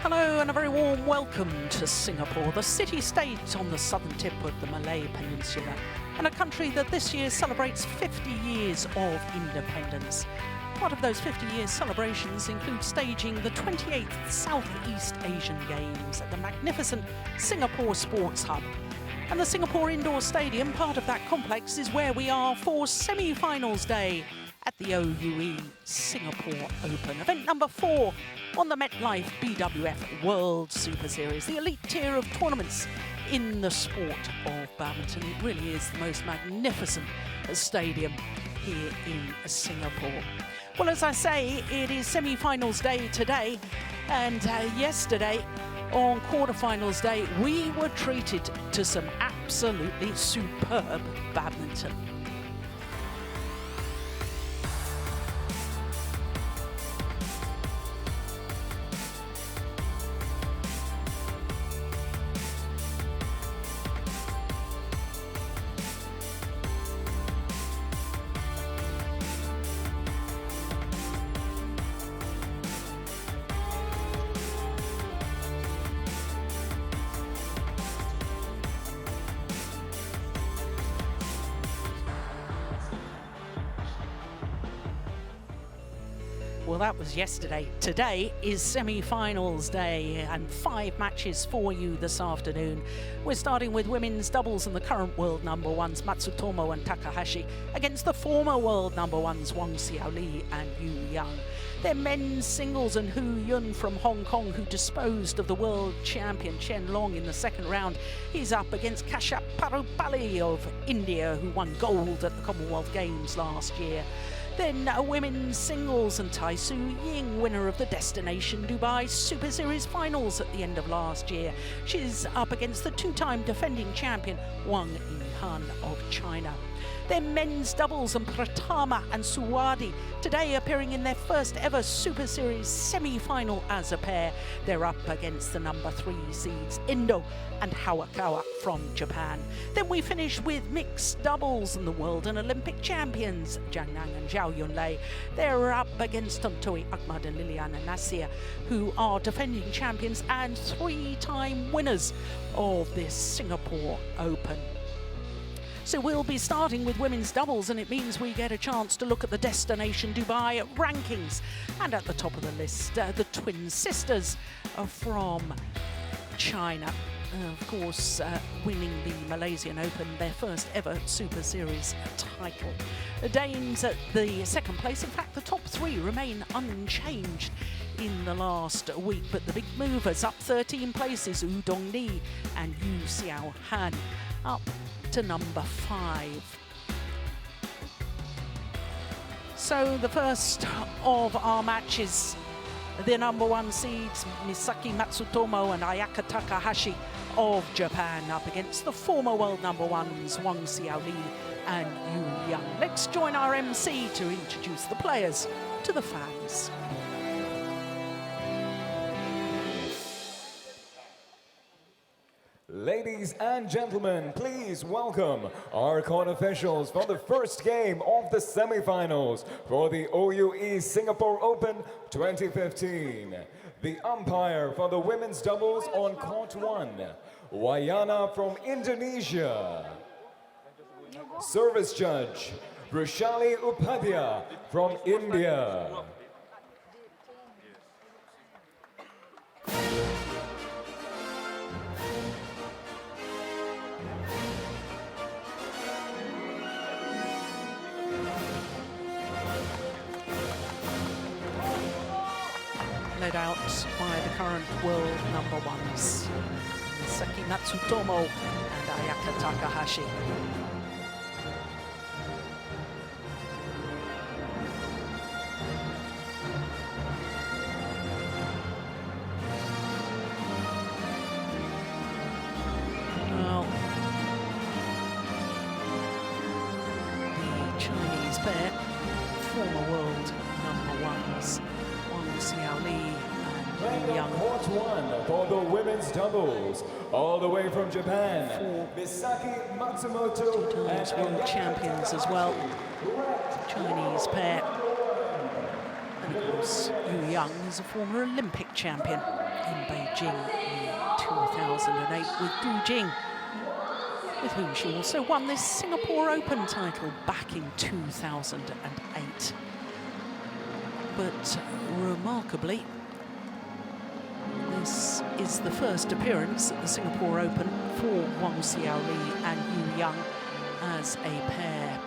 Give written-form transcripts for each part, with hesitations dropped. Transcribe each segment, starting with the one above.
Hello and a very warm welcome to Singapore, the city-state on the southern tip of the Malay Peninsula, and a country that this year celebrates 50 years of independence. Part of those 50 years celebrations include staging the 28th Southeast Asian Games at the magnificent Singapore Sports Hub. And the Singapore Indoor Stadium, part of that complex, is where we are for semi-finals day at the OUE Singapore Open. Event number 4 on the MetLife BWF World Superseries, the elite tier of tournaments in the sport of badminton. It really is the most magnificent stadium here in Singapore. Well, as I say, it is semi-finals day today, and yesterday on quarterfinals day, we were treated to some absolutely superb badminton. Well, that was yesterday. Today is semi-finals day and 5 matches for you this afternoon. We're starting with women's doubles and the current world number ones, Matsutomo and Takahashi, against the former world number ones, Wang and Wang. Then men's singles and Hu Yun from Hong Kong, who disposed of the world champion Chen Long in the second round. He's up against Kashyap Parupalli of India, who won gold at the Commonwealth Games last year. Then women's singles and Tai Su Ying, winner of the Destination Dubai Super Series finals at the end of last year. She's up against the 2-time defending champion Wang Yihan of China. Then men's doubles and Pratama and Suwadi today appearing in their first ever Super Series semi-final as a pair. They're up against the number 3 seeds Indo and Hawakawa from Japan. Then we finish with mixed doubles and the world and Olympic champions Jiang Nan and Zhao Yunlei. They're up against Tontowi Ahmad and Liliana Nasir, who are defending champions and 3-time winners of this Singapore Open. So we'll be starting with women's doubles, and it means we get a chance to look at the Destination Dubai rankings. And at the top of the list, the twin sisters from China. Of course, winning the Malaysian Open, their first ever Super Series title. The Danes at the second place. In fact, the top 3 remain unchanged in the last week, but the big movers up 13 places, Wu Dongli and Yu Xiao Han, up to number 5. So the first of our matches, the number 1 seeds Misaki Matsutomo and Ayaka Takahashi of Japan up against the former world number 1s Wang Xiaoli and Yu Yang. Let's join our MC to introduce the players to the fans. Ladies and gentlemen, please welcome our court officials for the first game of the semifinals for the OUE Singapore Open 2015. The umpire for the women's doubles on court 1, Wayana from Indonesia. Service judge, Brushali Upadhyaya from India. Led out by the current world number 1s, Misaki Matsutomo and Ayaka Takahashi. Well, the Chinese pair, former world number 1s, Xiaoli and Young. Court 1 for the women's doubles, all the way from Japan, Misaki Matsumoto Times world champions as well. Chinese pair. And of course, Yu Yang is a former Olympic champion. in Beijing in 2008 with Du Jing, with whom she also won this Singapore Open title back in 2008. But remarkably, this is the first appearance at the Singapore Open for Wang Xiaoli and Yu Yang as a pair.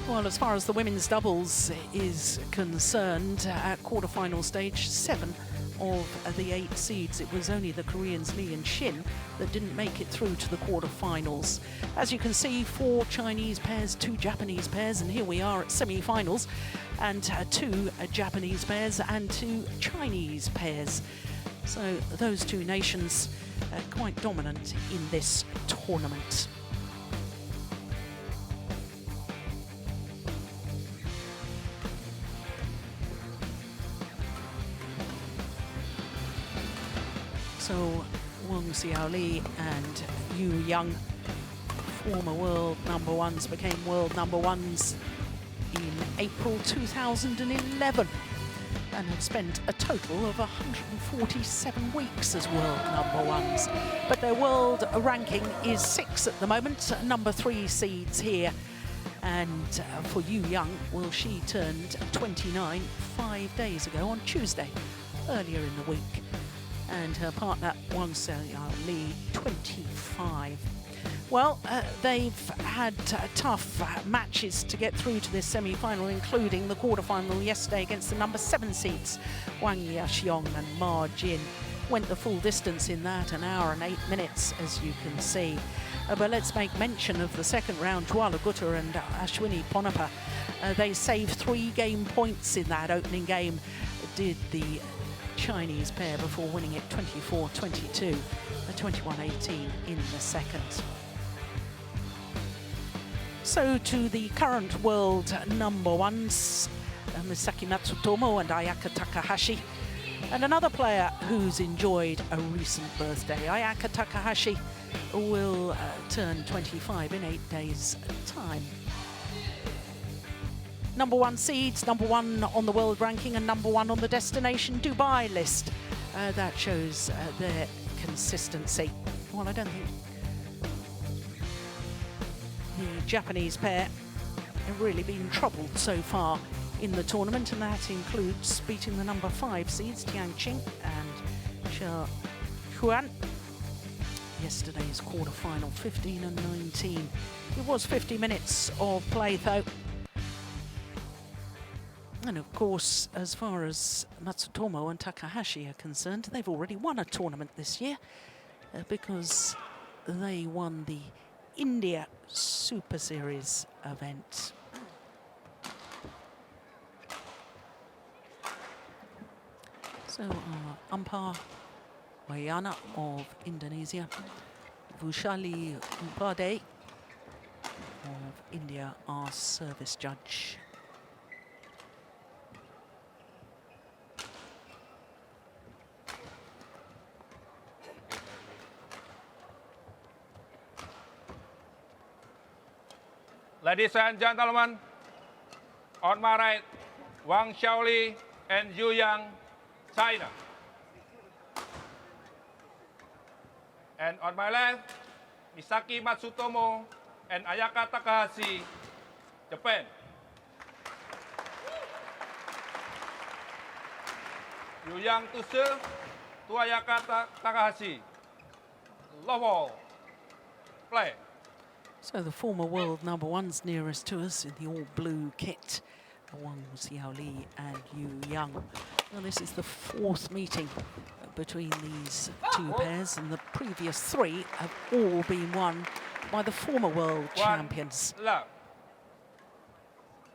Well, as far as the women's doubles is concerned, at quarter-final stage, 7 of the 8 seeds, it was only the Koreans Lee and Shin that didn't make it through to the quarter-finals. As you can see, 4 Chinese pairs, 2 Japanese pairs, and here we are at semi-finals, and 2 Japanese pairs and 2 Chinese pairs. So those 2 nations quite dominant in this tournament. So Wang Xiaoli and Yu Yang, former world number ones, became world number ones in April 2011 and have spent a total of 147 weeks as world number ones. But their world ranking is 6 at the moment, number 3 seeds here. And for Yu Yang, well, she turned 29 5 days ago on Tuesday, earlier in the week. And her partner, Wang Xiaoli, 25. Well, they've had tough matches to get through to this semi-final, including the quarter-final yesterday against the number 7 seeds, Wang Yaxiong and Ma Jin. Went the full distance in that, 1 hour and 8 minutes, as you can see. But let's make mention of the second round, Juala Gutta and Ashwini Ponappa. They saved 3 game points in that opening game, did the Chinese pair, before winning it 24-22, 21-18 in the second. So to the current world number ones, Misaki Matsutomo and Ayaka Takahashi, and another player who's enjoyed a recent birthday. Ayaka Takahashi will turn 25 in 8 days' time. Number 1 seeds, number 1 on the world ranking and number 1 on the destination Dubai list. That shows their consistency. Well, I don't think the Japanese pair have really been troubled so far in the tournament, and that includes beating the number 5 seeds Tian Qing and Xia Huan. Yesterday's quarter-final, 15 and 19. It was 50 minutes of play though. And of course, as far as Matsutomo and Takahashi are concerned, they've already won a tournament this year because they won the India Superseries event. So our umpire, Wayana of Indonesia, Vushali Upade of India, our service judge. Ladies and gentlemen, on my right, Wang Xiaoli and Yu Yang, China. And on my left, Misaki Matsutomo and Ayaka Takahashi, Japan. Yu Yang to serve, to Ayaka Takahashi. Love all. Play. So the former world number ones nearest to us in the all-blue kit, Wang Xiaoli and Yu Yang. Well, this is the 4th meeting between these 2 pairs, and the previous 3 have all been won by the former world champions. Love.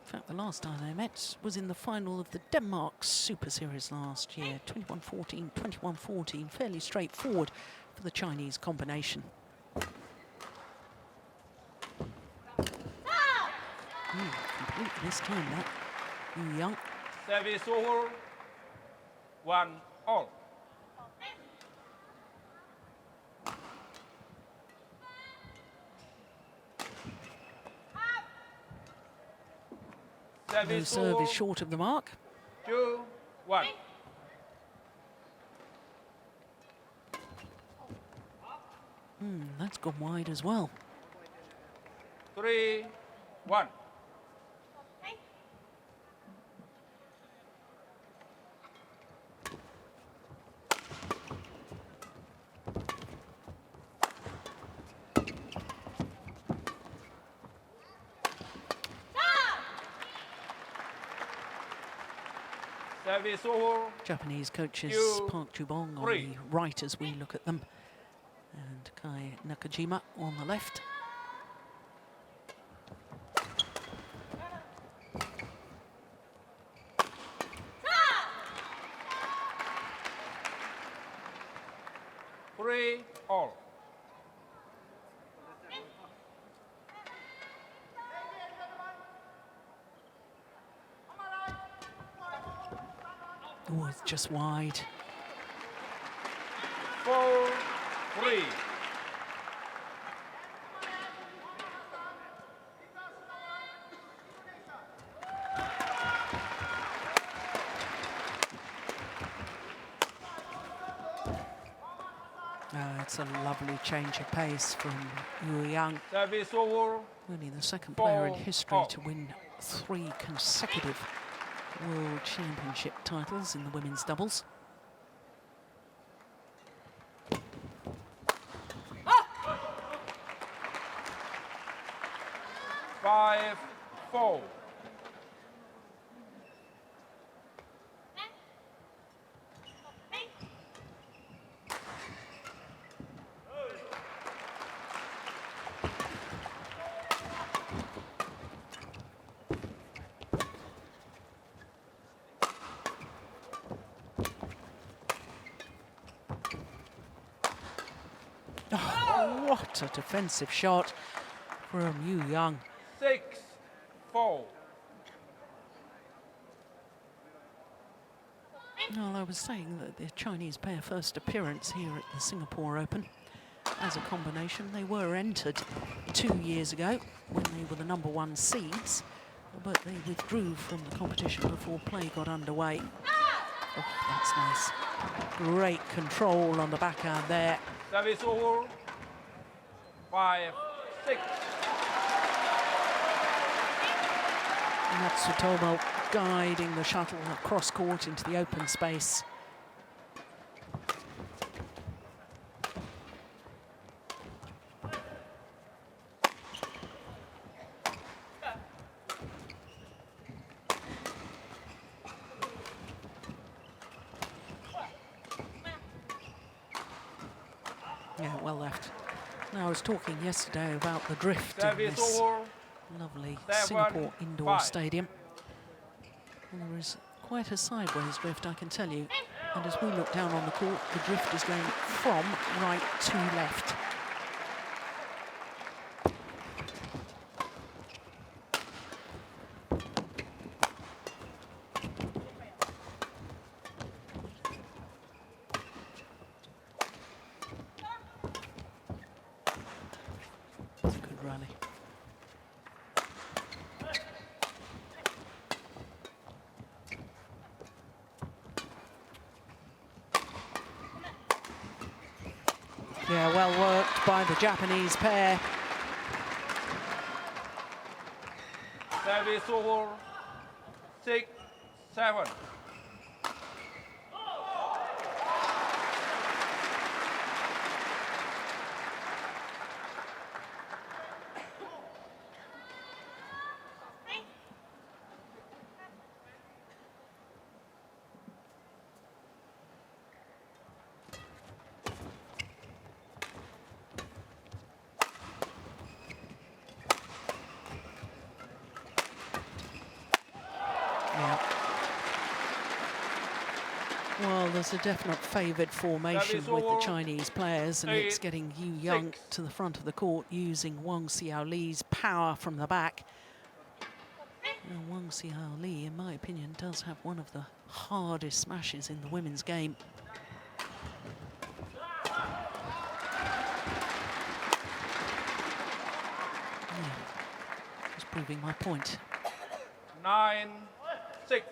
In fact, the last time they met was in the final of the Denmark Super Series last year, 21-14, 21-14, fairly straightforward for the Chinese combination. Complete this time, that. Yu Yang. Service over. 1-all. No serve is short of the mark. 2-1. That's gone wide as well. 3-1. Service over. Japanese coaches Park Jubong on 3. the right as we look at them, and Kai Nakajima on the left. Three all. Oh, it's just wide. 4-3. It's a lovely change of pace from Wang. Service over. Only the second player in 4 history all. to win 3 consecutive World Championship titles in the women's doubles. Five, 4. Oh, what a defensive shot from Wang. 6-4. Well, I was saying that the Chinese pair first appearance here at the Singapore Open as a combination. They were entered 2 years ago when they were the #1 seeds, but they withdrew from the competition before play got underway. Oh, that's nice. Great control on the backhand there. Service over. 5-6. Matsutomo guiding the shuttle across court into the open space. Yeah, well left. Now, I was talking yesterday about the drift in Service this over. lovely 7-5. Singapore indoor stadium. Well, there is quite a sideways drift, I can tell you. And as we look down on the court, the drift is going from right to left. It's a good rally. Yeah, well worked by the Japanese pair. Service over. 6-7. Yeah. Well, there's a definite favoured formation with the Chinese players, and it's getting Wang to the front of the court using Wang Xiaoli's power from the back. Now, Wang Xiaoli, in my opinion, does have one of the hardest smashes in the women's game. Yeah, just proving my point. 9-6.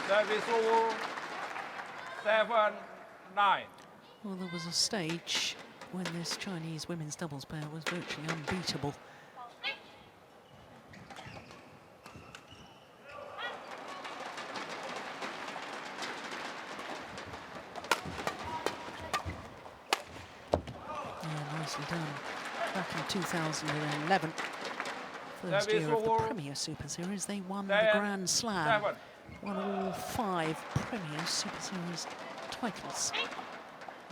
Service over 7-9. Well, there was a stage when this Chinese women's doubles pair was virtually unbeatable. Yeah, nicely done. Back in 2011, first year of the Premier Super Series, they won the Grand Slam. Won all 5 Premier Super Series titles.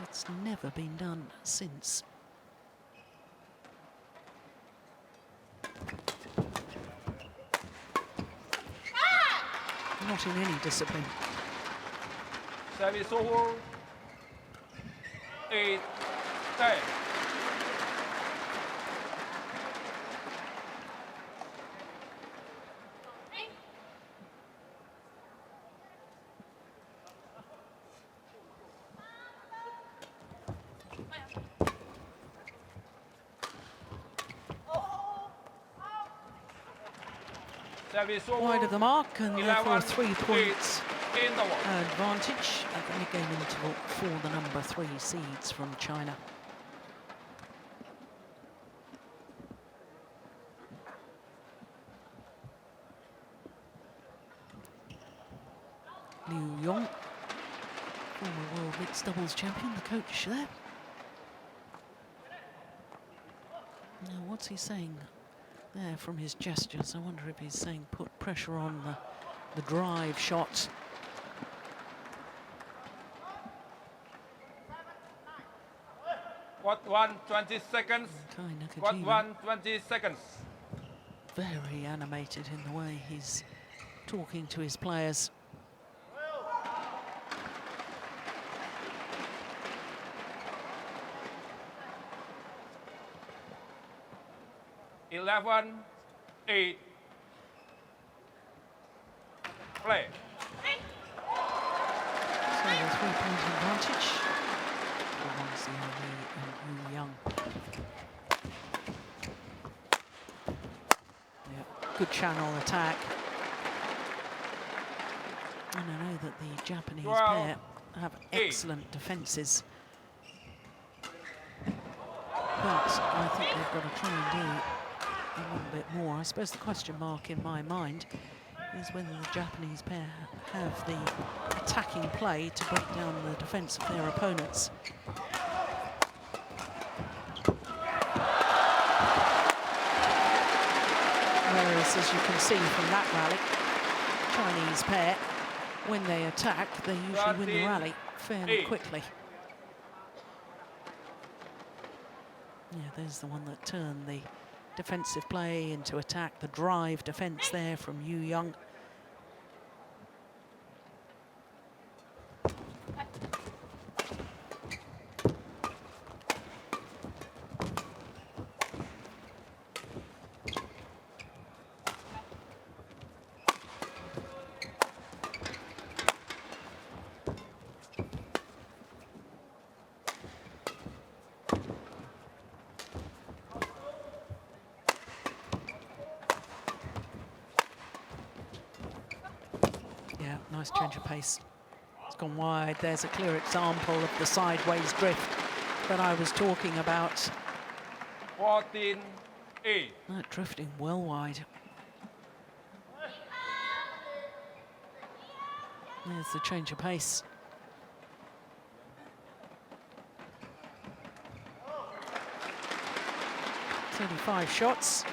It's never been done since. Not in any discipline. Service over 8-10. Wide of the mark, and therefore 3 points in the advantage at the mid-game interval for the number 3 seeds from China. Liu Yong, former world mixed doubles champion, the coach there. Now, what's he saying there from his gestures? I wonder if he's saying put pressure on the drive shot. What 1:20 seconds? What 1:20 seconds? Very animated in the way he's talking to his players. Eleven, 8. Play. So the 3-point advantage for Wang and Yu Young. Yeah, good channel attack. And I know that the Japanese pair have excellent defences. But I think they've got to try and do a little bit more. I suppose the question mark in my mind is whether the Japanese pair have the attacking play to break down the defence of their opponents. Whereas, as you can see from that rally, Chinese pair, when they attack, they usually win the rally fairly quickly. Yeah, there's the one that turned the defensive play into attack, the drive defence there from Yu Young. Nice change of pace. It's gone wide. There's a clear example of the sideways drift that I was talking about. 14-8. That drifting well wide. There's the change of pace. "35 shots.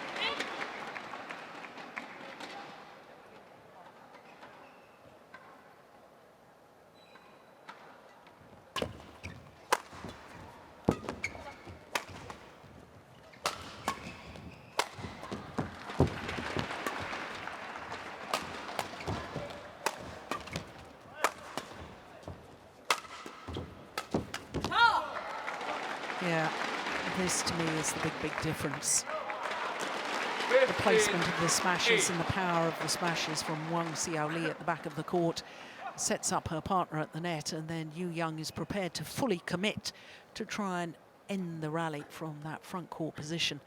this to me is the big difference. 15, The placement of the smashes and the power of the smashes from Wang Xiaoli at the back of the court sets up her partner at the net, and then Yu Yang is prepared to fully commit to try and end the rally from that front court position.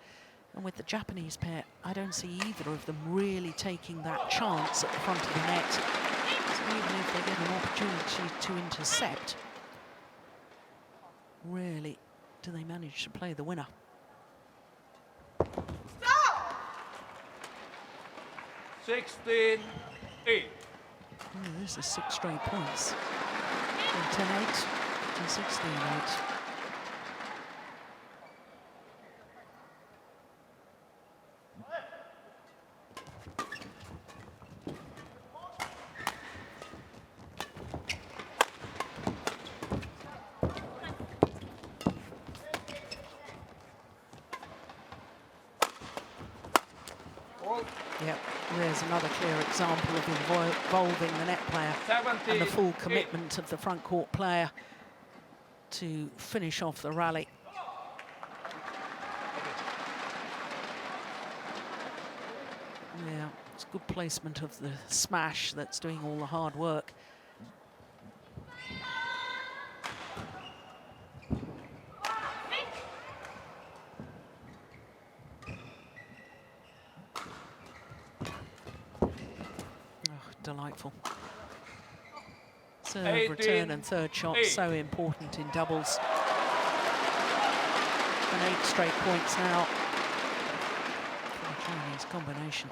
And with the Japanese pair, I don't see either of them really taking that chance at the front of the net. So even if they get an opportunity to intercept, rarely do they manage to play the winner. 16-8. This is 6 straight points. From 10-8 to 16-8. Yep, there's another clear example of involving the net player and the full commitment of the front court player to finish off the rally. Yeah, it's good placement of the smash that's doing all the hard work. Delightful. Serve, 18, return and third shot, 8. so important in doubles. And 8 straight points now for the Chinese combination.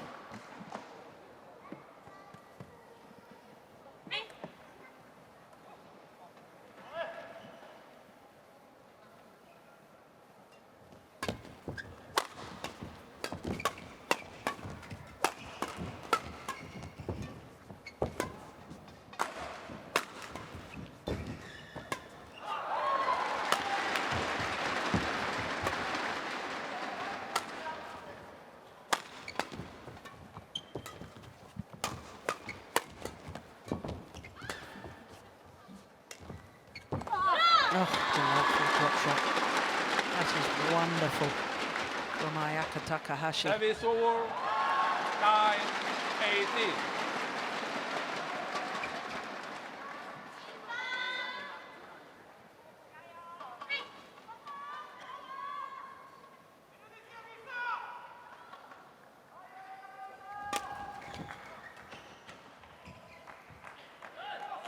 Oh, delightful drop shot. That is wonderful from Ayaka Takahashi. Service over, 9-18.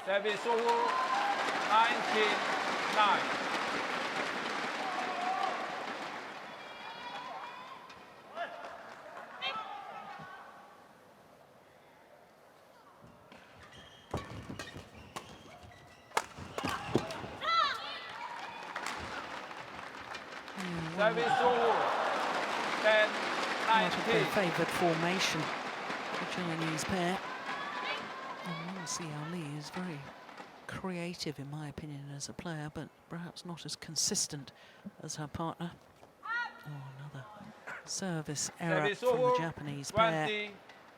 Service over, 19-9. Service over, 10-19. Out of their favoured formation, the Chinese pair. And Wang Xiaoli is very creative, in my opinion, as a player, but perhaps not as consistent as her partner. Oh, another service error Service from the over, Japanese pair. 20,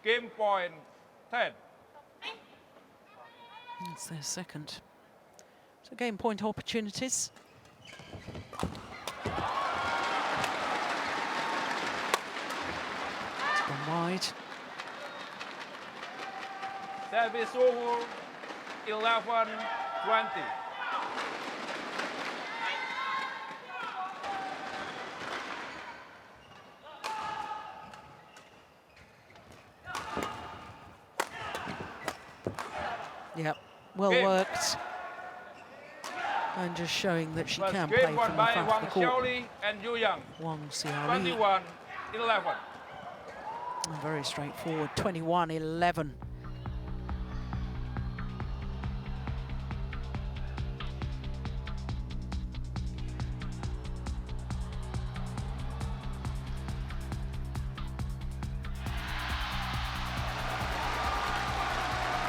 game point, 10. It's their second. So game point opportunities. It's gone wide. Service over, 11-20. Yep, well worked. And just showing that she can play Game from won the by front Wang of the court. Xiaoli and Yu Yang. Wang Xiaoli, 21-11. very straightforward, 21-11.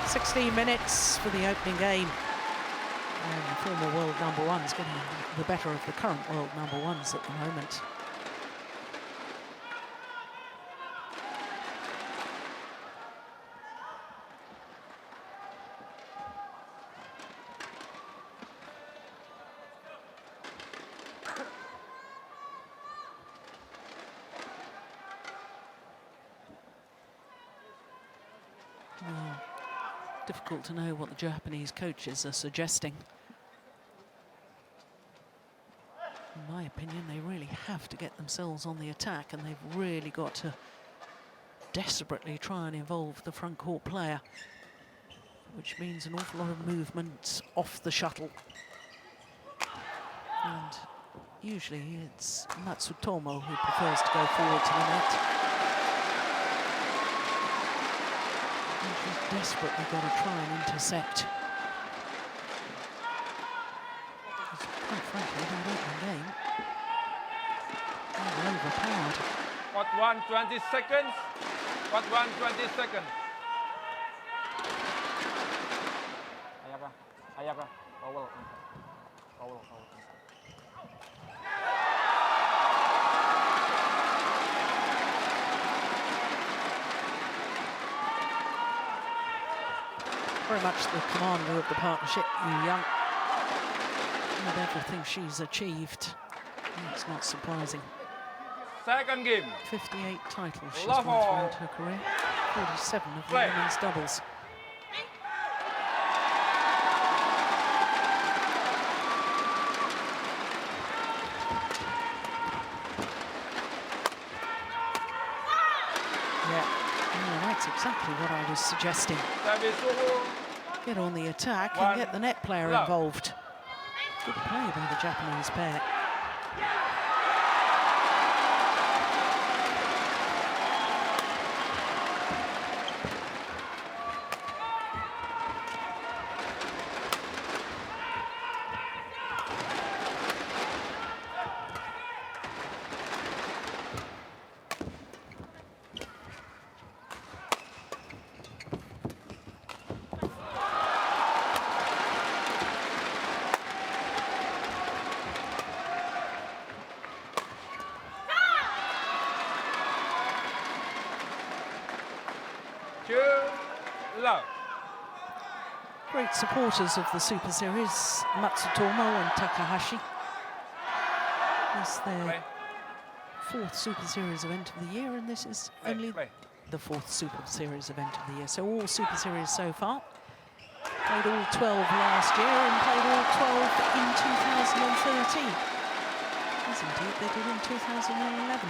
"16 minutes for the opening game. And the former world number one's getting the better of the current world number ones at the moment. Well, difficult to know what the Japanese coaches are suggesting. In my opinion, they really have to get themselves on the attack, and they've really got to desperately try and involve the front court player, which means an awful lot of movement off the shuttle. And usually it's Matsutomo who prefers to go forward to the net. And she's desperately got to try and intercept. Quite frankly, in the opening game, they were overpowered. What 120 seconds? What 120 seconds? Ayaka. Over. Very much the commander of the partnership, Yu Young. With everything she's achieved, it's not surprising. Second game. 58 titles she's Love won all. throughout her career, 47 of the Play. women's doubles. Yeah, that's exactly what I was suggesting. Service over. Get on the attack One. and get the net player Love. involved. Good play by the Japanese pair. Love. Great supporters of the Super Series, Matsutomo and Takahashi. It's their Play. fourth Super Series event of the year, and this is only Play. the fourth Super Series event of the year. So all Super Series so far. Played all 12 last year and played all 12 in 2013. As indeed they did in 2011.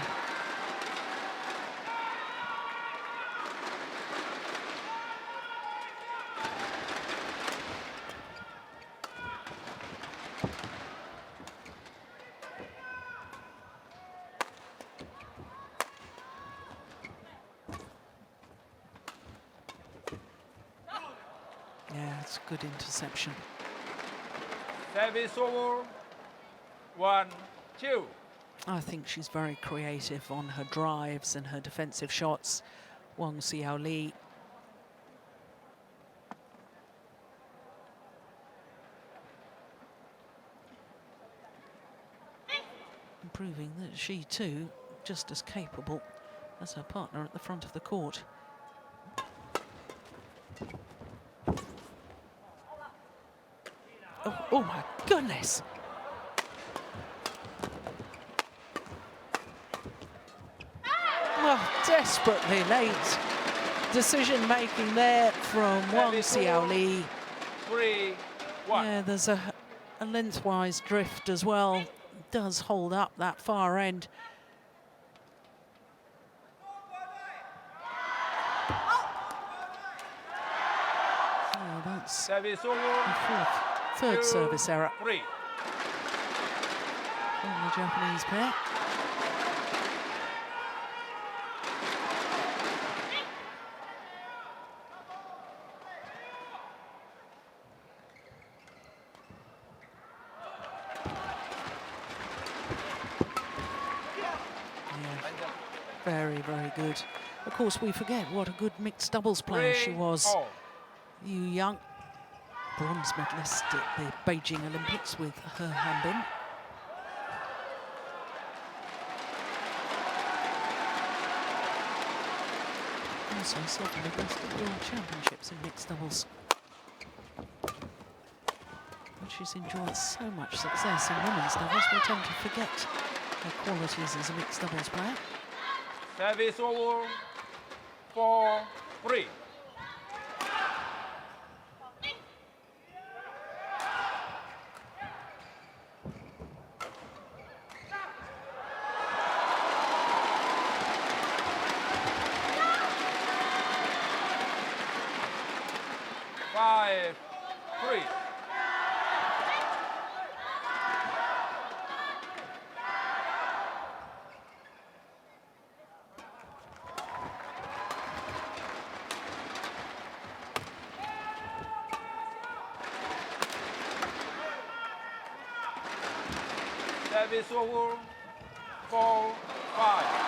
Yeah, it's a good interception. Service over. 1-2. I think she's very creative on her drives and her defensive shots. Wang Xiaoli. Proving that she too, just as capable as her partner at the front of the court. Oh my goodness! Well, desperately late decision making there from Wang Xiaoli. 3-1. Yeah, there's a lengthwise drift as well. Does hold up that far end. Oh, that's Service over. the third service error 3. on the Japanese pair. Very, very good. Of course, we forget what a good mixed doubles player she was. 3-all. Yu Young, bronze medalist at the Beijing Olympics with her handbin. Also silver medalist at the World Championships in mixed doubles. But she's enjoyed so much success in women's doubles, we tend to forget her qualities as a mixed doubles player. Service over. 4-3. 5-3. Service over, 4-5.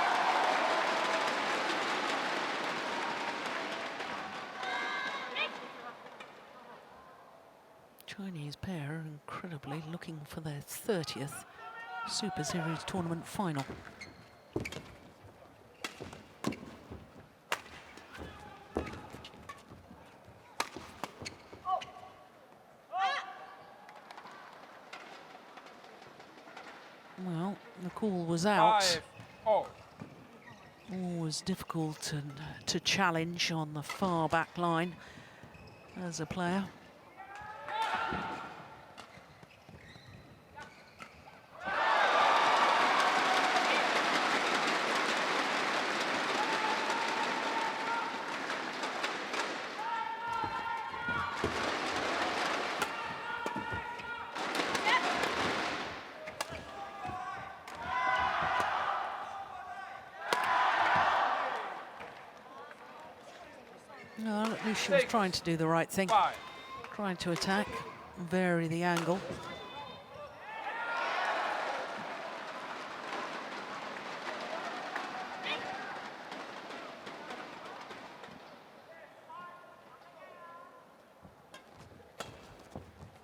Chinese pair are incredibly looking for their 30th Super Series tournament final. Well, the call was out. 5-0. Always difficult to challenge on the far back line as a player. No, at least she was trying to do the right thing. 5. Trying to attack, vary the angle.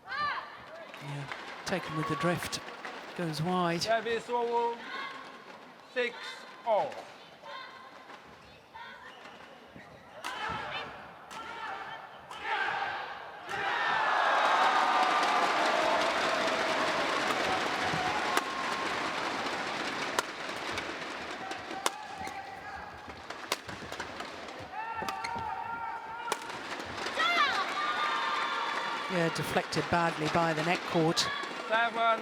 Yeah, taken with the drift, goes wide. Service over, 6-0. Yeah, deflected badly by the net court. 7-6.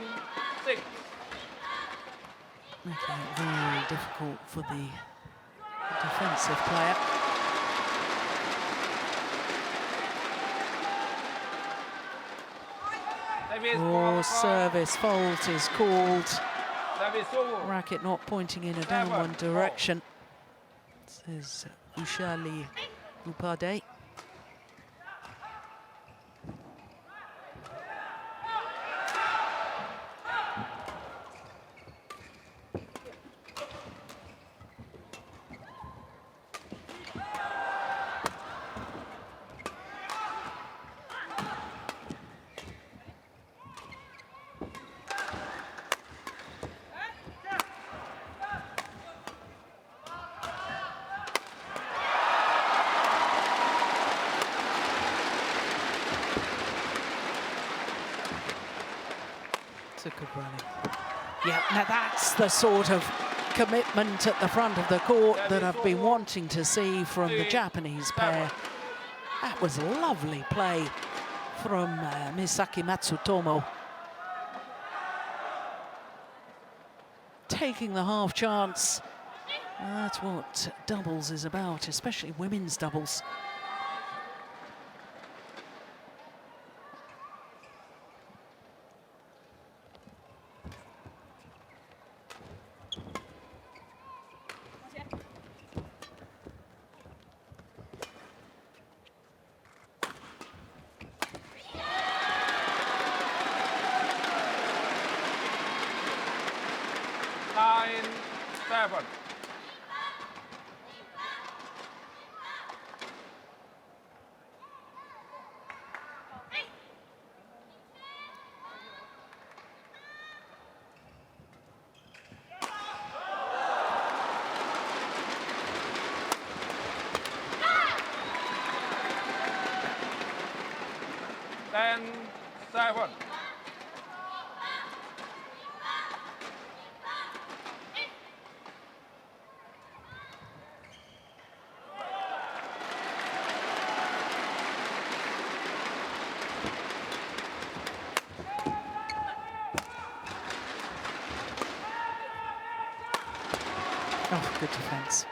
Making it very difficult for the defensive player. Oh, service fault is called. Service over. Racket not pointing in a downward direction. This is Ushali Upade. A good rally. Yeah, now that's the sort of commitment at the front of the court that I've been wanting to see from the Japanese pair. That was lovely play from Misaki Matsutomo. Taking the half chance. That's what doubles is about, especially women's doubles. Seven. Then 7. Oh, good defence.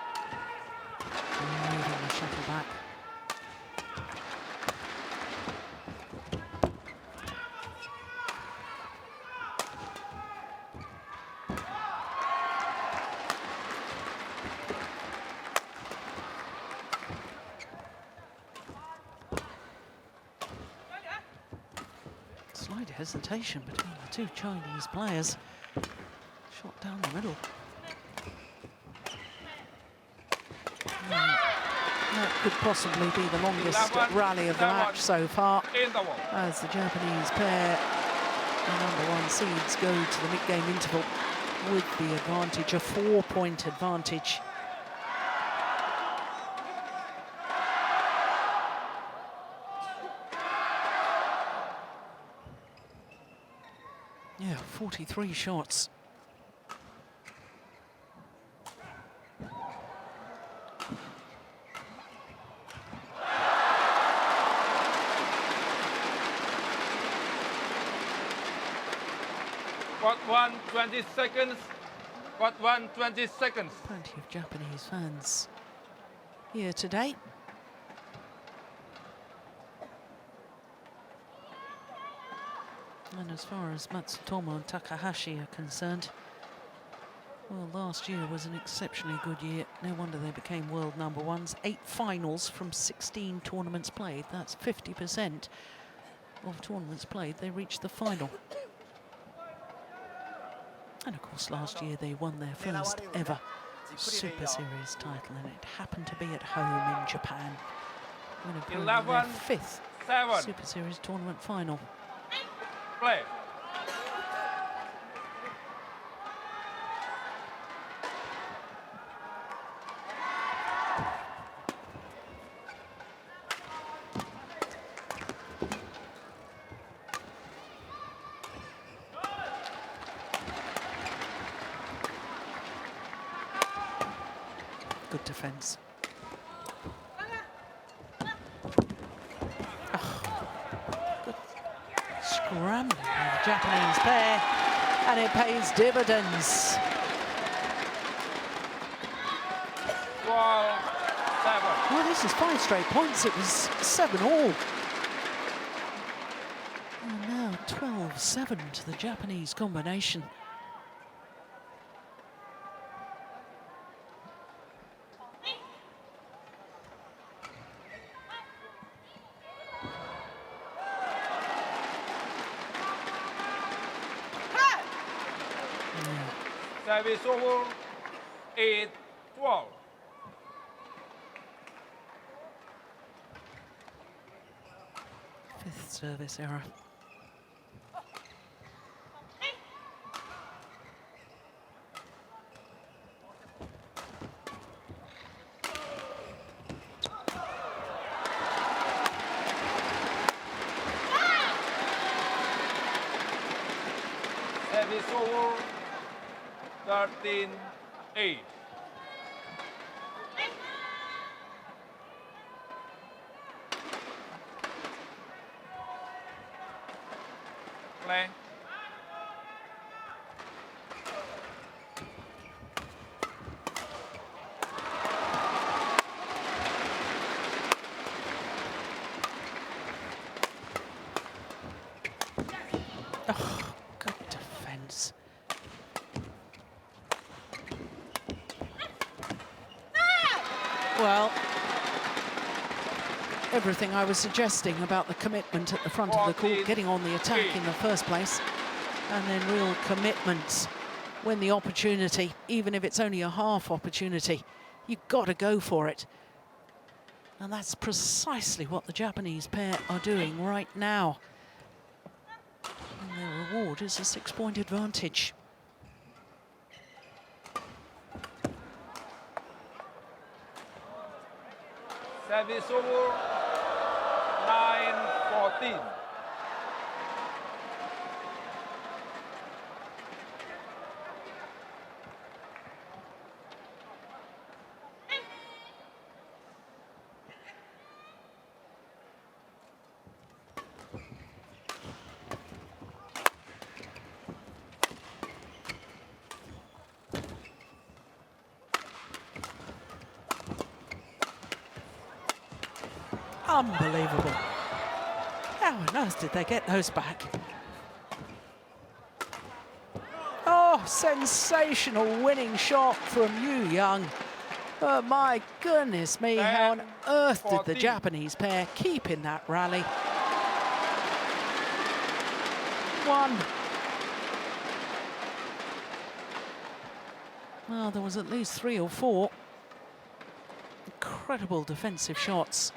Moving the shuttle back. Slight hesitation between the two Chinese players. Shot down the middle. That could possibly be the longest rally of the match so far, as the Japanese pair, the #1 seeds, go to the mid-game interval with the advantage, a 4-point advantage. Yeah, 43 shots. Got 120 seconds. Got 120 seconds. Plenty of Japanese fans here today. And as far as Matsutomo and Takahashi are concerned, well, last year was an exceptionally good year. No wonder they became world #1s. 8 finals from 16 tournaments played. That's 50% of tournaments played. They reached the final. And of course, last year they won their first ever Super Series title, and it happened to be at home in Japan. Winning their 5th Super Series tournament final. Play. Good defense. Good scrambling by the Japanese pair, and it pays dividends. 12-7. Well, this is 5 straight points. It was 7-all. And now 12-7 to the Japanese combination. Service over. 8-12. Fifth service error. Service over. 13-8. Play. Oh, good defense. Well, everything I was suggesting about the commitment at the front of the court, getting on the attack in the first place, and then real commitments when the opportunity, even if it's only a half opportunity, you've got to go for it. And that's precisely what the Japanese pair are doing right now. And their reward is a 6-point advantage. Service over. 9-14. Unbelievable. How on earth did they get those back? Oh, sensational winning shot from Yu Young. But my goodness me, how on earth did the Japanese pair keep in that rally? one. Well, there was at least 3 or 4 incredible defensive shots.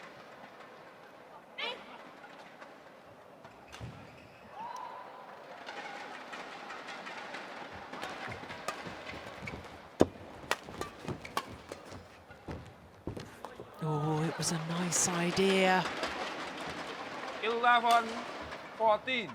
Oh, it was a nice idea. 11-14.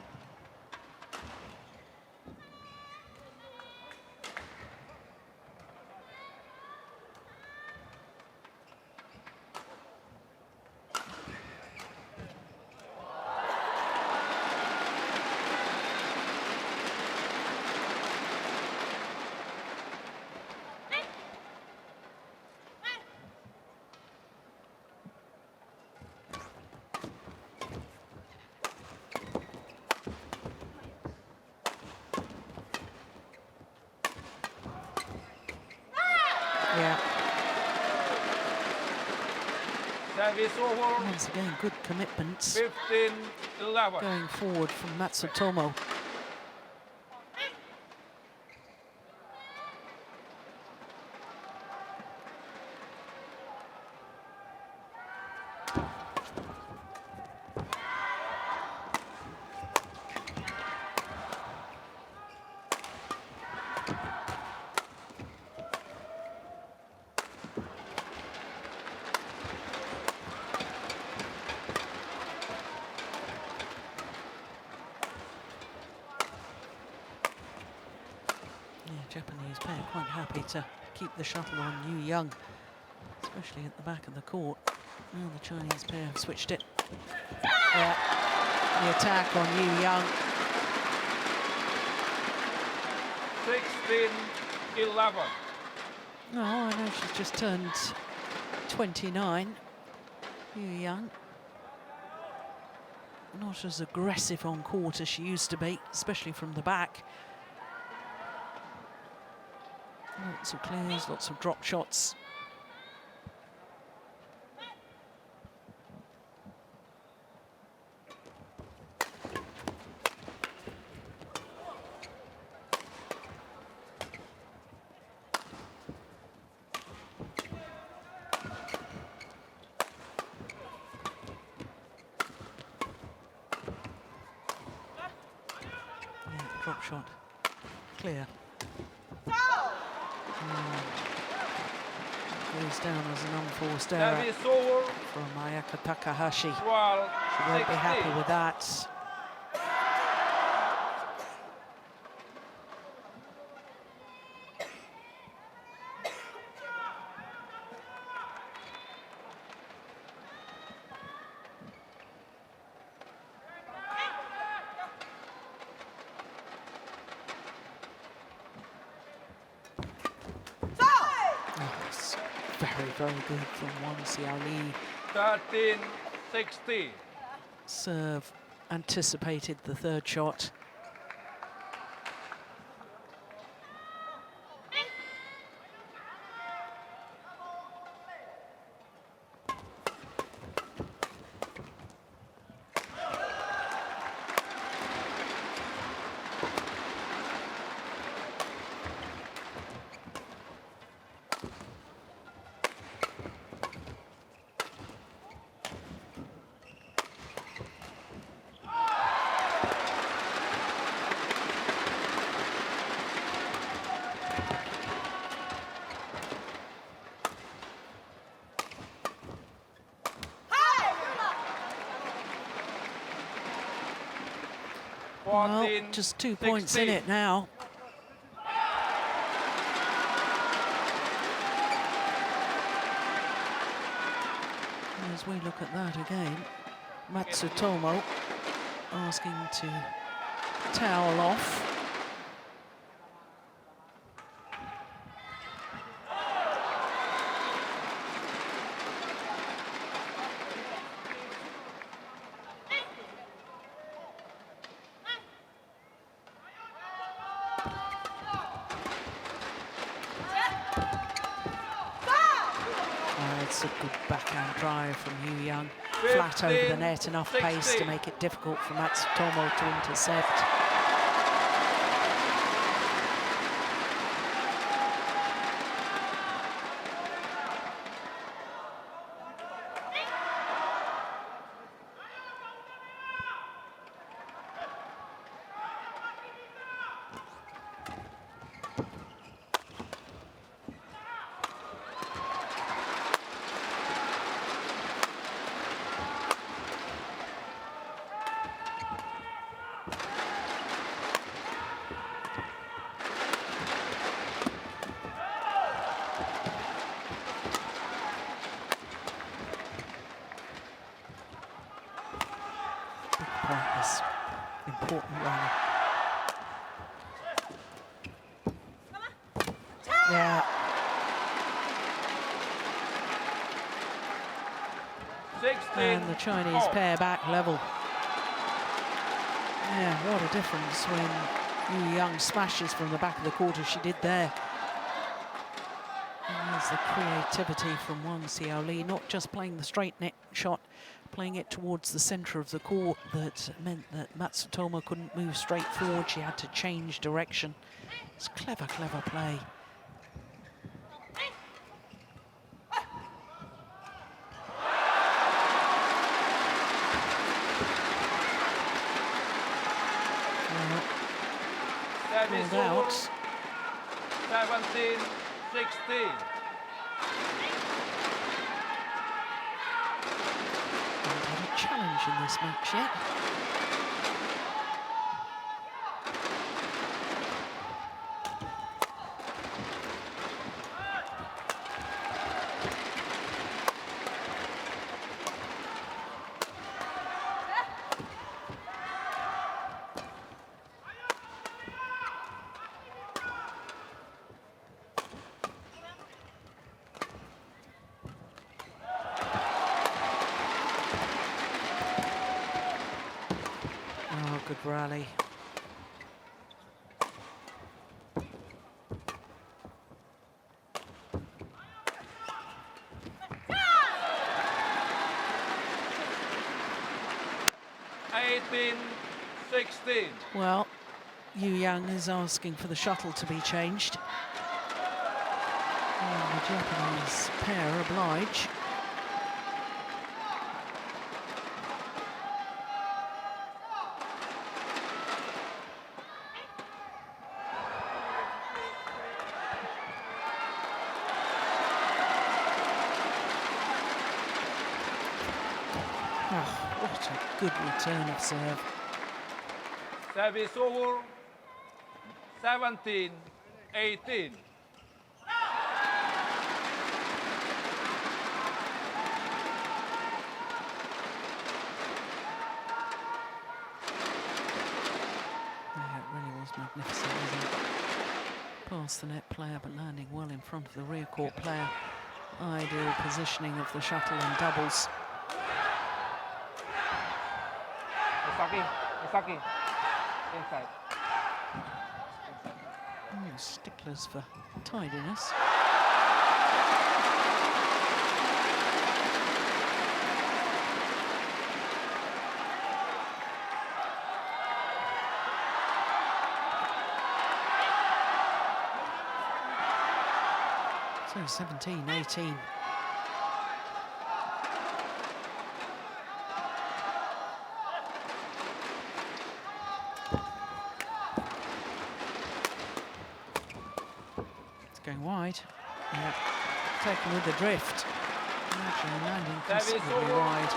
Yeah. Service over. Once again, good commitments 15-11. going forward from Matsutomo. Japanese pair quite happy to keep the shuttle on Yu Young, especially at the back of the court. Now the Chinese pair have switched it. Yeah, the attack on Yu Young. 16-11. No, I know she's just turned 29. Yu Young. Not as aggressive on court as she used to be, especially from the back. Lots of clears, lots of drop shots. Yeah, drop shot. Clear. Goes down as an unforced error Service over. from Ayaka Takahashi. 12-16. She won't be happy with that. Very good from Wang Xiaoli. 13-16. Serve anticipated the third shot. Well, just 2 points in it now. As we look at that again, Matsutomo asking to towel off. It's a good backhand drive from Yu Young. Flat over the net, enough pace to make it difficult for Matsutomo to intercept. point this important rally. Yeah. 16. And the Chinese pair back level. Yeah, what a difference when Yu Yang smashes from the back of the court as she did there. And there's the creativity from Wang Xiaoli, not just playing the straight net shot, playing it towards the centre of the court that meant that Matsutomo couldn't move straight forward. She had to change direction. It's clever, clever play. Pulled out. 17-16. Haven't had a challenge in this match yet. Good rally. Well, Yu Yang is asking for the shuttle to be changed. And the Japanese pair oblige. Oh, what a good return of serve. Service over. 17-18. Yeah, it really was magnificent, wasn't it? Past the net player, but landing well in front of the rear court player. Ideal positioning of the shuttle in doubles. Misaki. Inside. Oh, sticklers for tidiness. So 17-18. Going wide. Yeah. Taken with the drift. Actually landing considerably wide. 19-17.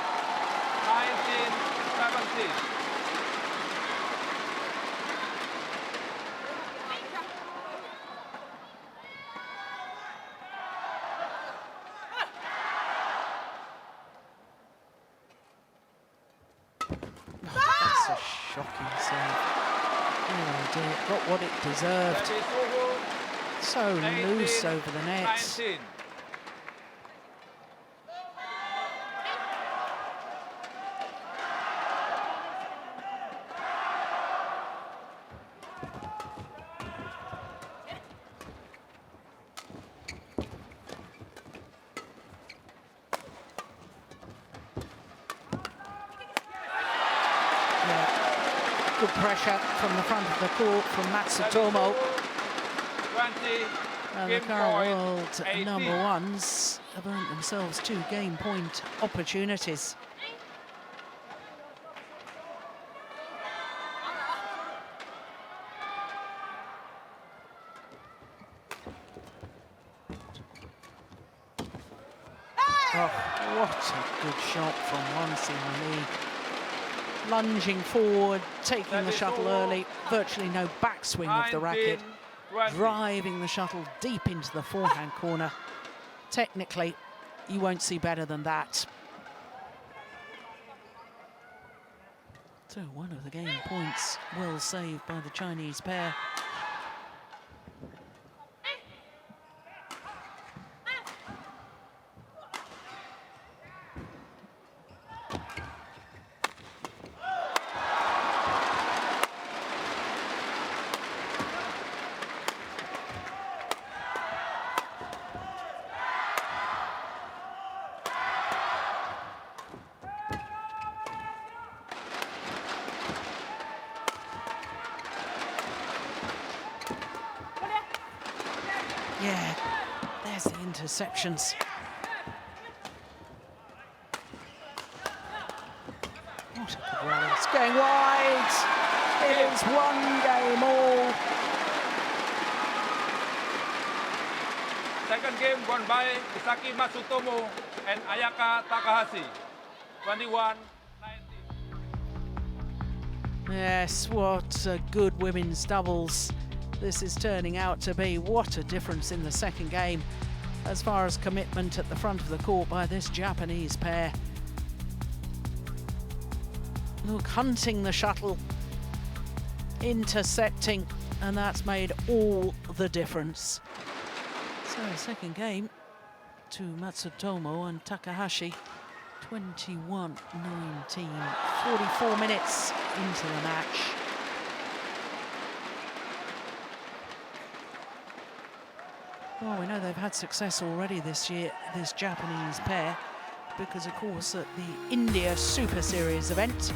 That's a shocking serve. Oh dear, got what it deserved. So loose over the net. 19. Yeah. Good pressure from the front of the court from Matsutomo. 20. And the current world number ones have earned themselves 2 game point opportunities. Oh, what a good shot from Wang Xiaoli. Lunging forward, taking the shuttle early, virtually no backswing of the racket. Driving the shuttle deep into the forehand corner. Technically, you won't see better than that. So one of the game points well saved by the Chinese pair. Yeah, there's the interceptions. What a good rally. It's going wide. It is one game all. Second game won by Isaki Matsutomo and Ayaka Takahashi. 21-19. Yes, what a good women's doubles this is turning out to be. What a difference in the second game as far as commitment at the front of the court by this Japanese pair. Look, hunting the shuttle, intercepting, and that's made all the difference. So second game to Matsutomo and Takahashi, 21-19, 44 minutes into the match. Well, we know they've had success already this year, this Japanese pair, because of course at the India Super Series event,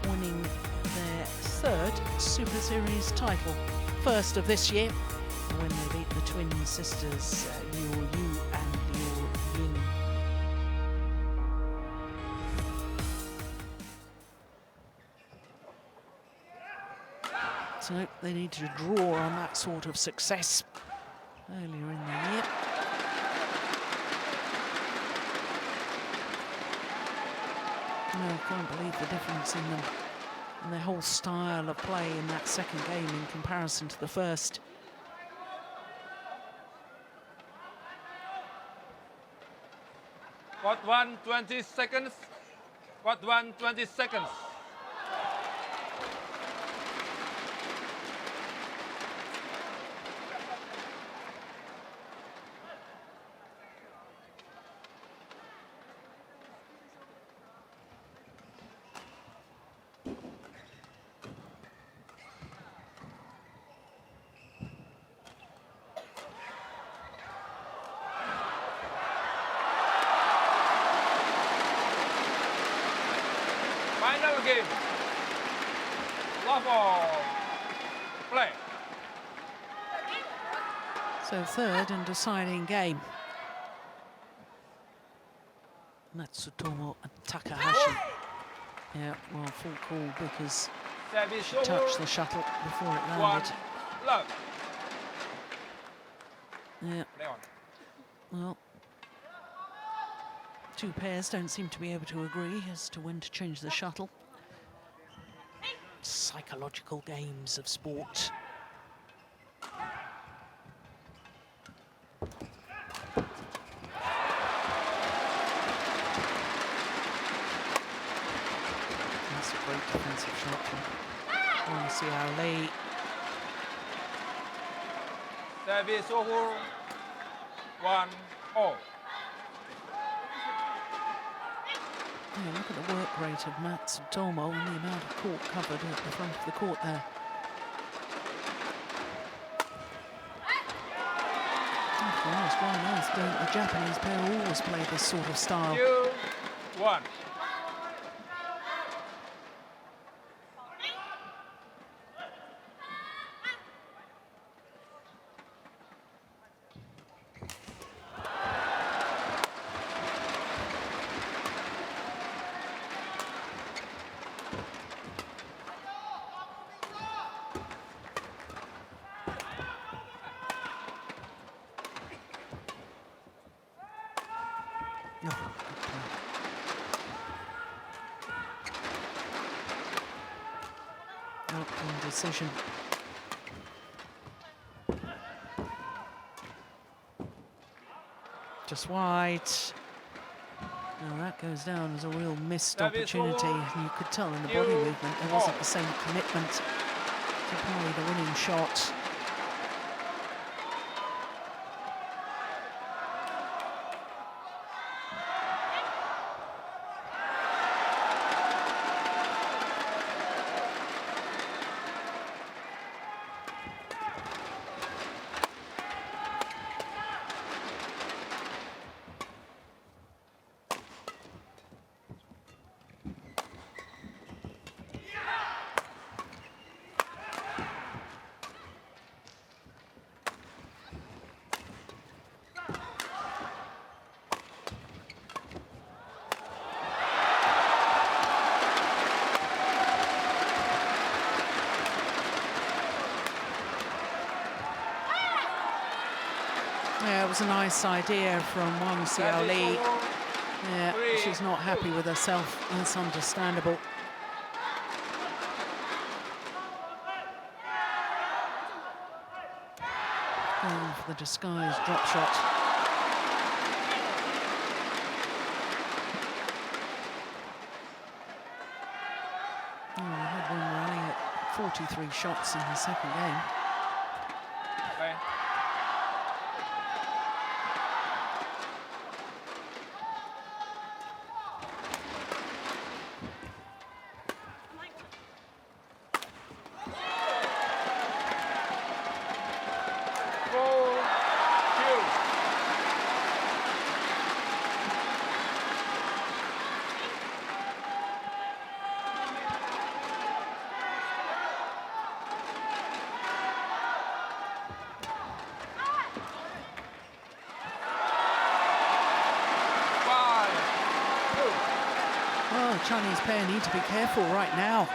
winning their third Super Series title, first of this year, when they beat the twin sisters OUE and Wang. So they need to draw on that sort of success earlier in the year. No, I can't believe the difference in them and their whole style of play in that second game in comparison to the first. What 1, 20 seconds. What 1, 20 seconds. Final game. Love all. Play. So third and deciding game. Matsutomo and Takahashi. Yeah, well, full call because Service she touched the shuttle before it landed. Love. Yeah, Play on. well, two pairs don't seem to be able to agree as to when to change the shuttle. Psychological games of sport. That's a great defensive shot from Wang Xiaoli. Service over. 1-0. Yeah, look at the work rate of Matsutomo and the amount of court covered at the front of the court there. Why on earth don't the Japanese pair always play this sort of style? 2-1. No, good play. Outcome decision. Just wide. Now that goes down as a real missed Service opportunity. over. And you could tell in the You body movement there wasn't off. the same commitment to play the winning shot. Yeah, it was a nice idea from Wang Xiaoli. Yeah, she's not happy with herself. That's understandable. Going for the disguised drop shot. Oh, we had one running at 43 shots in the second game. Okay. Oh, Chinese pair need to be careful right now.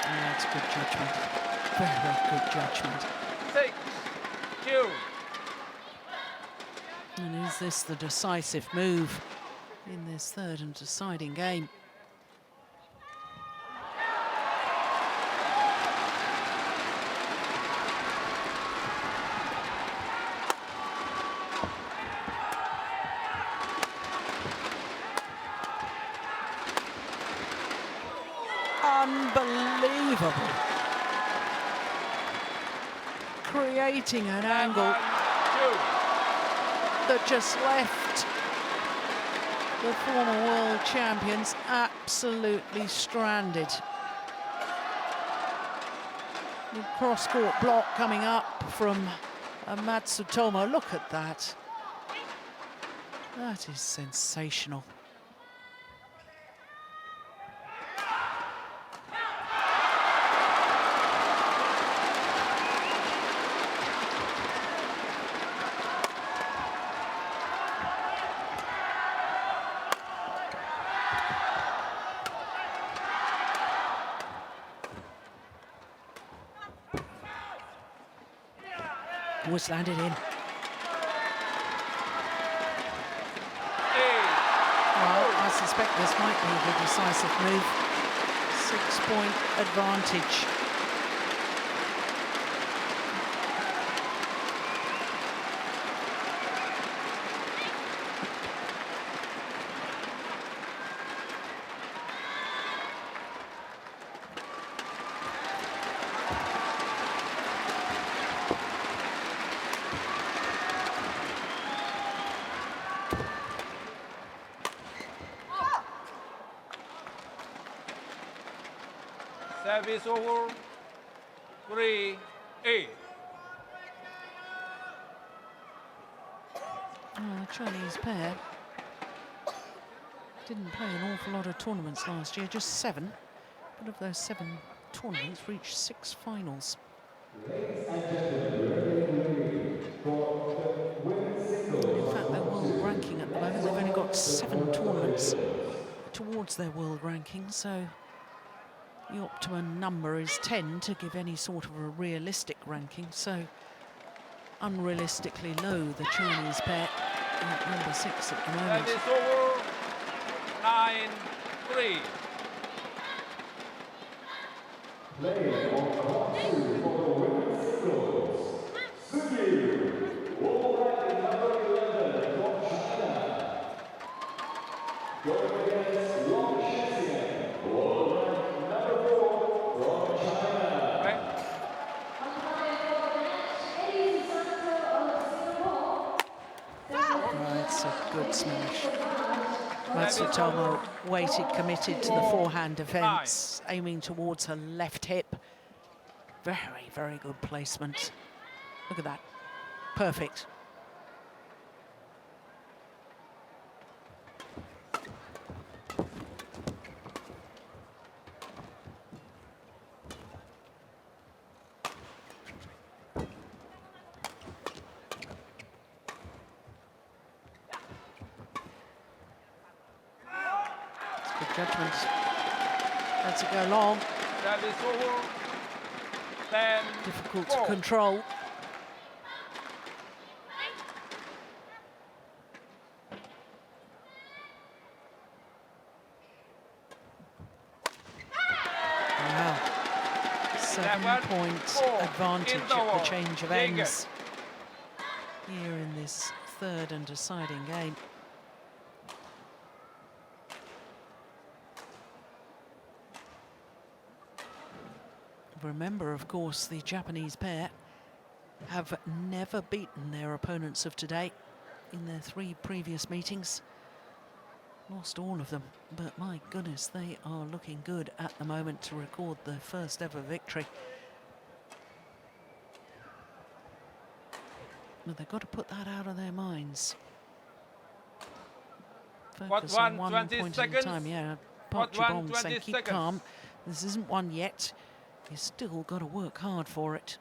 That's good judgment. Very good judgment. 6-2. And is this the decisive move in this third and deciding game? Unbelievable. Creating an angle that just left the former world champions absolutely stranded. The cross-court block coming up from Matsutomo. Look at that. That is sensational. Was landed in. Well, I suspect this might be the decisive move. 6-point advantage. Service over. 3-8. The Chinese pair didn't play an awful lot of tournaments last year, just 7. But of those 7 tournaments, reached 6 finals. In fact, their world ranking at the moment, they've only got 7 tournaments towards their world ranking, so the optimum number is 10 to give any sort of a realistic ranking, so unrealistically low, the Chinese pair at number 6 at the moment. That is over 9-3. Playing on court 2 for the women's singles. Sugi, world ranking number 11 from China. Going against Wang, world ranking number 4 from China. Right. Oh, it's a good smash. Matsutomo waited, committed to the forehand defence, aiming towards her left hip. Very, very good placement. Look at that. Perfect. Good judgment. Lets it go long. That is over 10. Difficult to control. Wow. 7-point advantage at the change of ends here in this third and deciding game. Remember, of course, the Japanese pair have never beaten their opponents of today in their 3 previous meetings. Lost all of them, but my goodness, they are looking good at the moment to record their first ever victory. But they've got to put that out of their minds. Focus on 1 point at a time. Yeah, Park Ji-bong saying keep calm. This isn't one yet. You still got to work hard for it.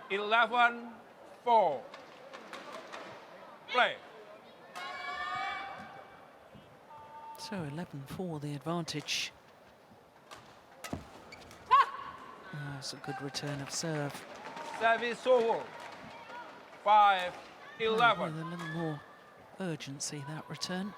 Eleven, 4. Play. So 11-4 the advantage. That's a good return of serve. Service over 5-11. With a little more urgency, that return.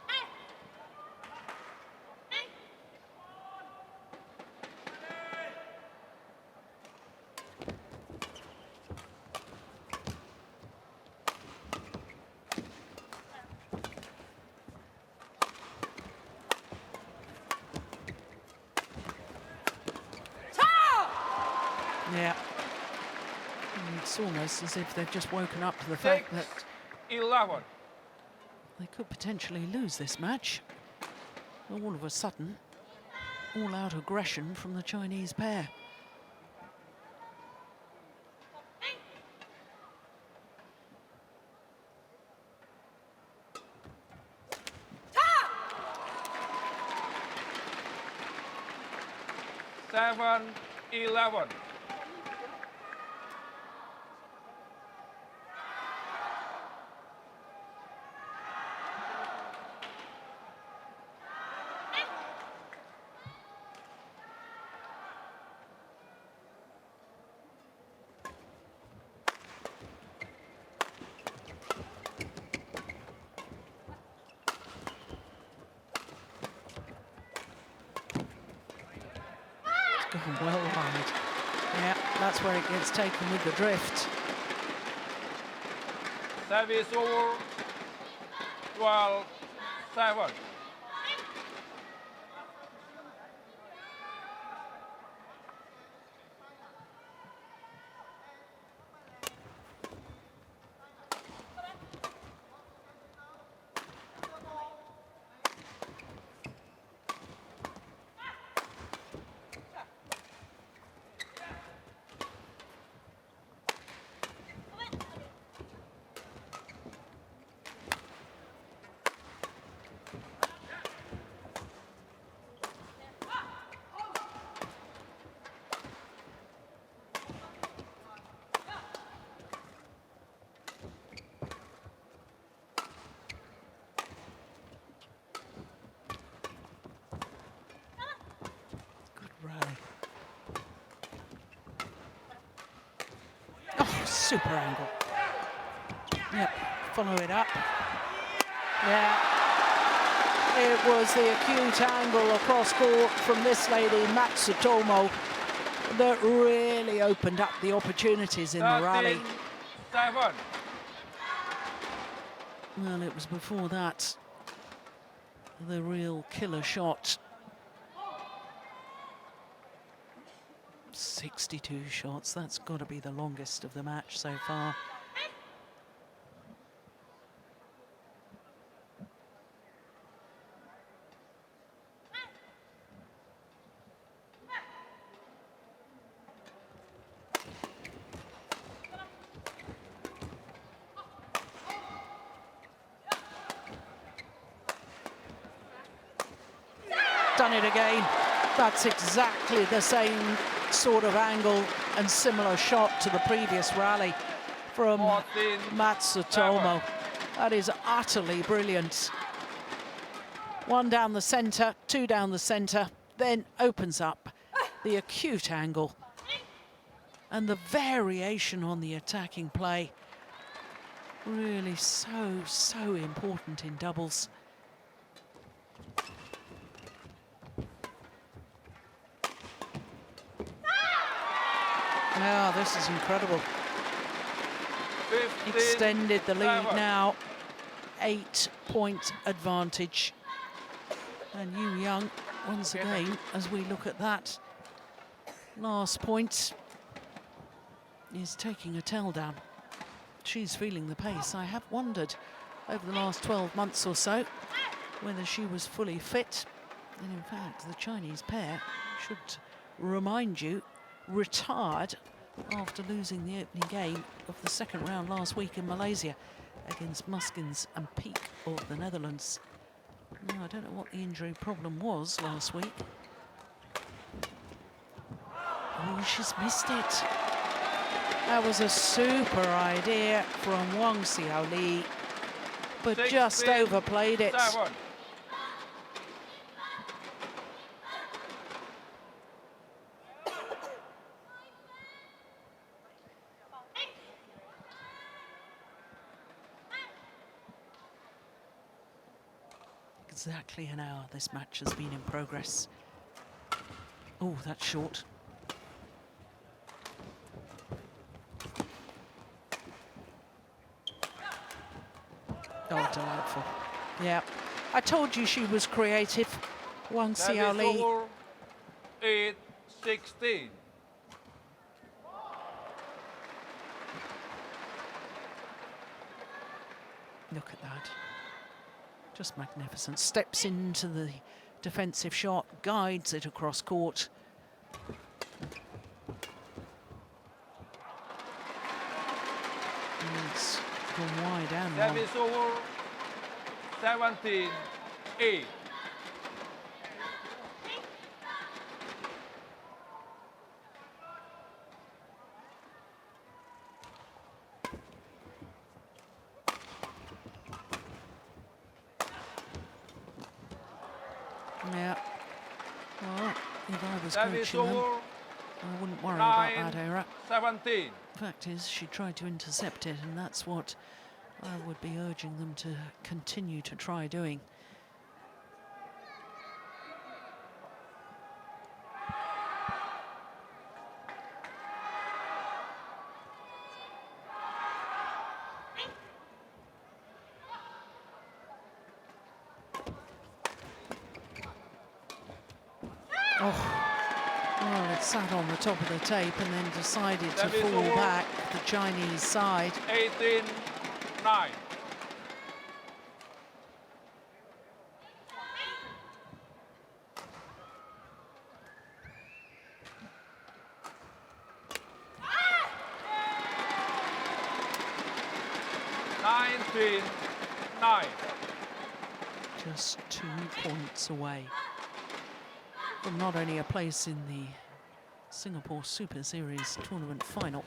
Yeah. It's almost as if they've just woken up to the fact that 11. they could potentially lose this match. All of a sudden, all-out aggression from the Chinese pair. Seven, 11. Gone well wide. Yeah, that's where it gets taken with the drift. Service over 12-7. super angle. Yep, follow it up. Yeah, it was the acute angle across court from this lady, Matsutomo, that really opened up the opportunities in the rally. 13-7. Well, it was before that, the real killer shot. 62 shots, that's got to be the longest of the match so far. Done it again. That's exactly the same sort of angle and similar shot to the previous rally from 14-7. Matsutomo. That is utterly brilliant. One down the centre, two down the centre, then opens up the acute angle. And the variation on the attacking play, really so important in doubles. Yeah, this is incredible. 15-7. Extended the lead now, 8-point advantage. And Yu Young, once again, as we look at that last point, is taking a tail down. She's feeling the pace. I have wondered over the last 12 months or so whether she was fully fit. And in fact, the Chinese pair, should remind you, retired after losing the opening game of the second round last week in Malaysia against Muskins and Peak of the Netherlands. Now, I don't know what the injury problem was last week. Oh, she's missed it. That was a super idea from Wang Xiaoli, but just overplayed it. 7. Exactly an hour this match has been in progress. Oh, that's short. Oh, delightful. Yeah, I told you she was creative. Wang Xiaoli. 8-16. Look at that. Just magnificent. Steps into the defensive shot, guides it across court. And it's gone wide and long. Service over. 17-8. Yeah. Well, if I was Service coaching them, over. I wouldn't worry about that error. 17. Fact is, she tried to intercept it, and that's what I would be urging them to continue to try doing. Well, it sat on the top of the tape and then decided to fall back, the Chinese side. 18-9. Just 2 points away from not only a place in the Singapore Super Series tournament final,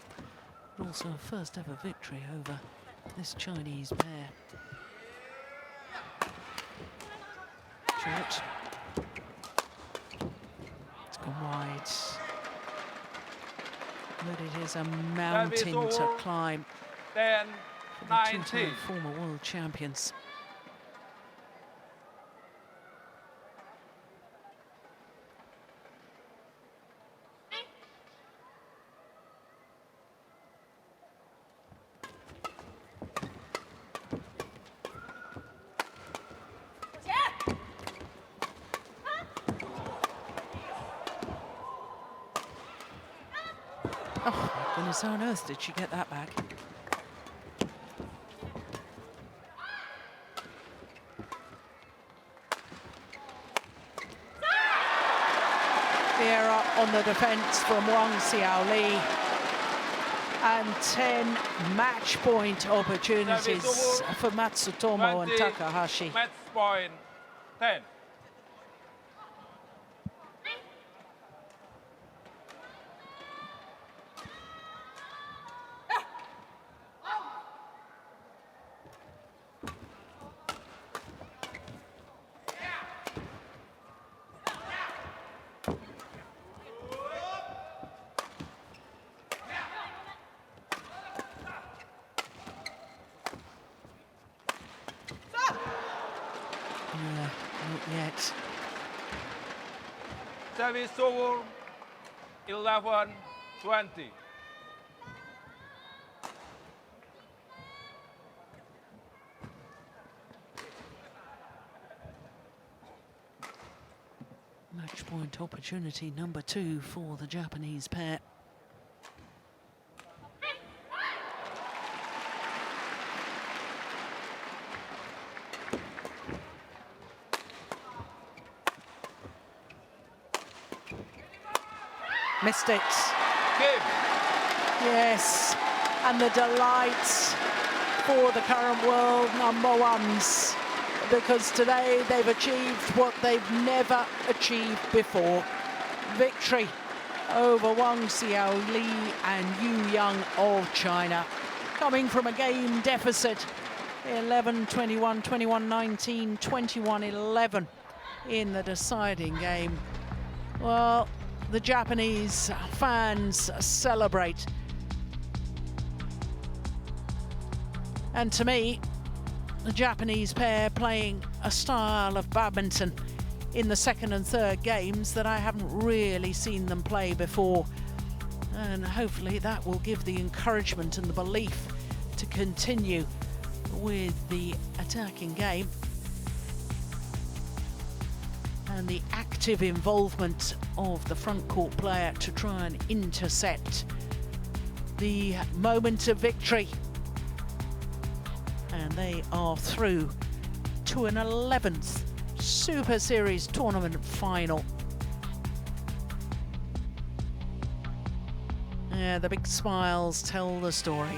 but also a first ever victory over this Chinese pair. Short. It's gone wide. Ready It is a mountain to climb 10, for the 90. two-time former world champions. Oh, my goodness, how on earth did she get that back? The error on the defence from Wang Xiaoli. And 10 match point opportunities for Matsutomo and 20, Takahashi. Match point 10. Not yet. Service over 11, 20. Match point opportunity number 2 for the Japanese pair. Missed it. Game. Yes, and the delight for the current world number ones, because today they've achieved what they've never achieved before. Victory over Wang Xiaoli and Yu Yang of China, coming from a game deficit 11-21, 21-19, 21-11 in the deciding game. Well, the Japanese fans celebrate. And to me, the Japanese pair playing a style of badminton in the second and third games that I haven't really seen them play before. And hopefully that will give the encouragement and the belief to continue with the attacking game and the active involvement of the front court player to try and intercept the moment of victory. And they are through to an 11th Super Series tournament final. Yeah, the big smiles tell the story.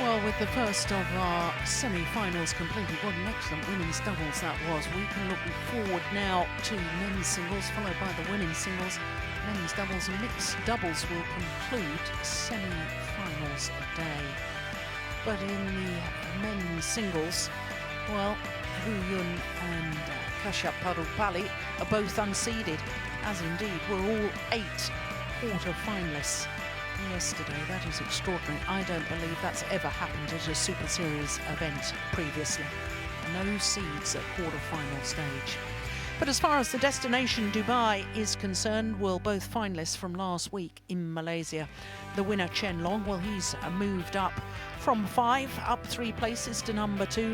Well, with the first of our semi-finals completed, what an excellent women's doubles that was. We can look forward now to men's singles, followed by the women's singles. Men's doubles and mixed doubles will conclude semi-finals today. But in the men's singles, well, Wu Yun and Kashyap Padupalli are both unseeded, as indeed were all 8 quarter-finalists yesterday. That is extraordinary. I don't believe that's ever happened at a Super Series event previously. No seeds at quarter-final stage. But as far as the destination Dubai is concerned, well, both finalists from last week in Malaysia. The winner, Chen Long, well, he's moved up from 5 up 3 places to number 2.